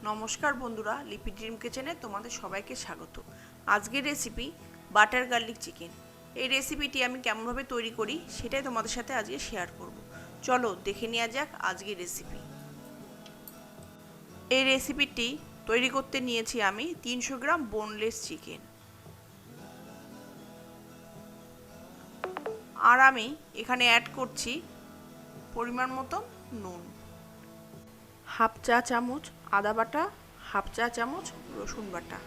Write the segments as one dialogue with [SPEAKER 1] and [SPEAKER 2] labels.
[SPEAKER 1] নমস্কার বন্ধুরা, লিপি ড্রিম কিচেনে তোমাদের সবাইকে স্বাগত। আজকের রেসিপি বাটার গার্লিক চিকেন। এই রেসিপিটি আমি কেমনভাবে তৈরি করি সেটাই তোমাদের সাথে আজকে শেয়ার করব। চলো দেখে নেওয়া যাক আজকের রেসিপি। এই রেসিপিটি তৈরি করতে নিয়েছি আমি 300 গ্রাম বোনলেস চিকেন। আর আমি এখানে অ্যাড করছি পরিমাণ মতো নুন, হাফ চা চামচ আদা বাটা, হাফ চা চামচ রসুন বাটা।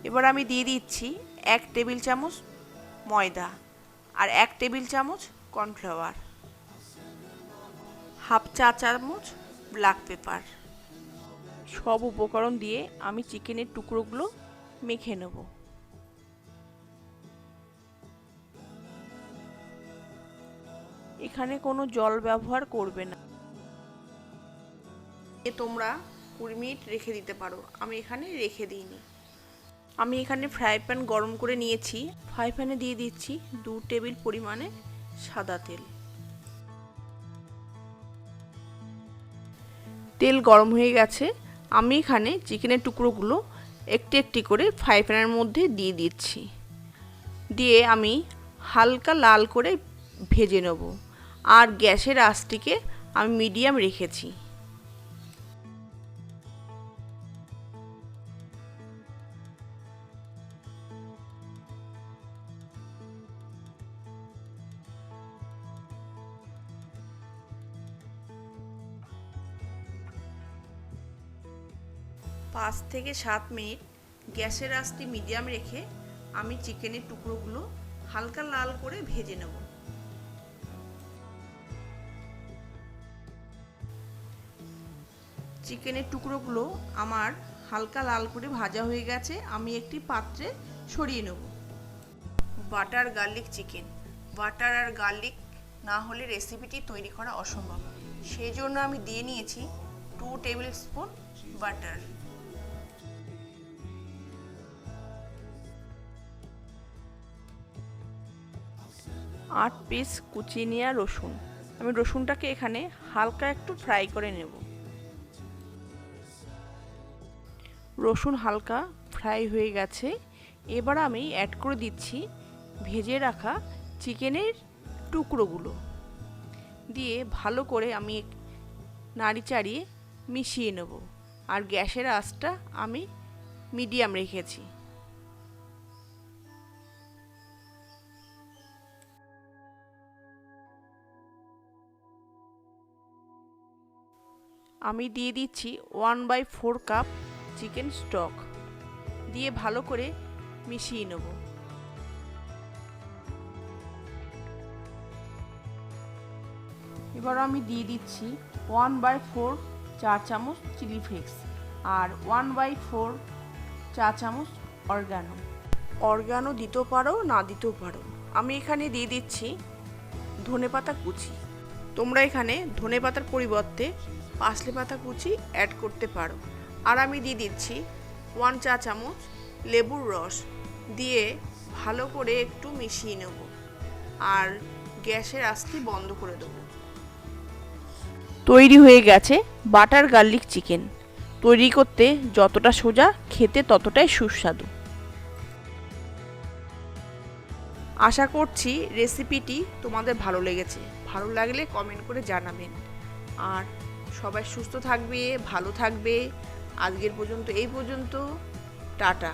[SPEAKER 1] এবার আমি দিয়ে দিচ্ছি 1 টেবিল চামচ ময়দা আর 1 টেবিল চামচ কর্নফ্লাওয়ার, হাফ চা চামচ ব্ল্যাক পেপার। সব উপকরণ দিয়ে আমি চিকেনের টুকরোগুলো মেখে নেব। এখানে কোনো জল ব্যবহার করবে না। তোমরা 20 মিনিট রেখে দিতে পারো, আমি এখানে রেখে দিইনি। আমি এখানে ফ্রাই প্যান গরম করে নিয়েছি। ফ্রাই প্যানে দিয়ে দিচ্ছি 2 টেবিল পরিমাণে সাদা তেল। তেল গরম হয়ে গেছে। আমি এখানে চিকেনের টুকরোগুলো একটি একটি করে ফ্রাই প্যানের মধ্যে দিয়ে দিচ্ছি। দিয়ে আমি হালকা লাল করে ভেজে নেব। আর গ্যাসের আঁচটিকে আমি মিডিয়াম রেখেছি। পাঁচ থেকে 7 মিনিট গ্যাসের আঁচটি মিডিয়াম রেখে আমি চিকেনের টুকরোগুলো হালকা লাল করে ভেজে নেব। চিকেনের টুকরোগুলো আমার হালকা লাল করে ভাজা হয়ে গেছে। আমি একটি পাত্রে সরিয়ে নেব। Butter garlic chicken. বাটার আর গার্লিক না হলে রেসিপিটি তৈরি করা অসম্ভব। সেই জন্য আমি দিয়ে নিয়েছি 2 টেবিল স্পুন বাটার। আট পিস কুচিয়ে নেওয়া রসুন। আমি রসুনটাকে এখানে হালকা একটু ফ্রাই করে নেব। রসুন হালকা ফ্রাই হয়ে গেছে। এবার আমি অ্যাড করে দিচ্ছি ভেজে রাখা চিকেনের টুকরোগুলো। দিয়ে ভালো করে আমি নাড়ি চাড়িয়ে মিশিয়ে নেব। আর গ্যাসের আঁচটা আমি মিডিয়াম রেখেছি। আমি দিয়ে দিচ্ছি 1/4 কাপ চিকেন স্টক। দিয়ে ভালো করে মিশিয়ে নেব। এবার আমি দিয়ে দিচ্ছি 1/4 চা চামচ চিলি ফ্লেক্স আর 1/4 চা চামচ অরগ্যানো। অরগ্যানো দিতেও পারো, না দিতেও পারো। আমি এখানে দিয়ে দিচ্ছি ধনেপাতা কুচি। তোমরা এখানে ধনেপাতার পরিবর্তে পার্সলে পাতা কুচি অ্যাড করতে পারো। আর আমি দিয়ে দিচ্ছি 1 চা চামচ লেবুর রস। দিয়ে ভালো করে একটু মিশিয়ে নেব। আর গ্যাসের আঁচটি বন্ধ করে দেবো। তৈরি হয়ে গেছে বাটার গার্লিক চিকেন। তৈরি করতে যতটা সোজা, খেতে ততটাই সুস্বাদু। আশা করছি রেসিপিটি তোমাদের ভালো লেগেছে। ভালো লাগলে কমেন্ট করে জানাবেন। আর সবাই সুস্থ থাকবে, ভালো থাকবে। আজকের পর্যন্ত এই পর্যন্ত। টাটা।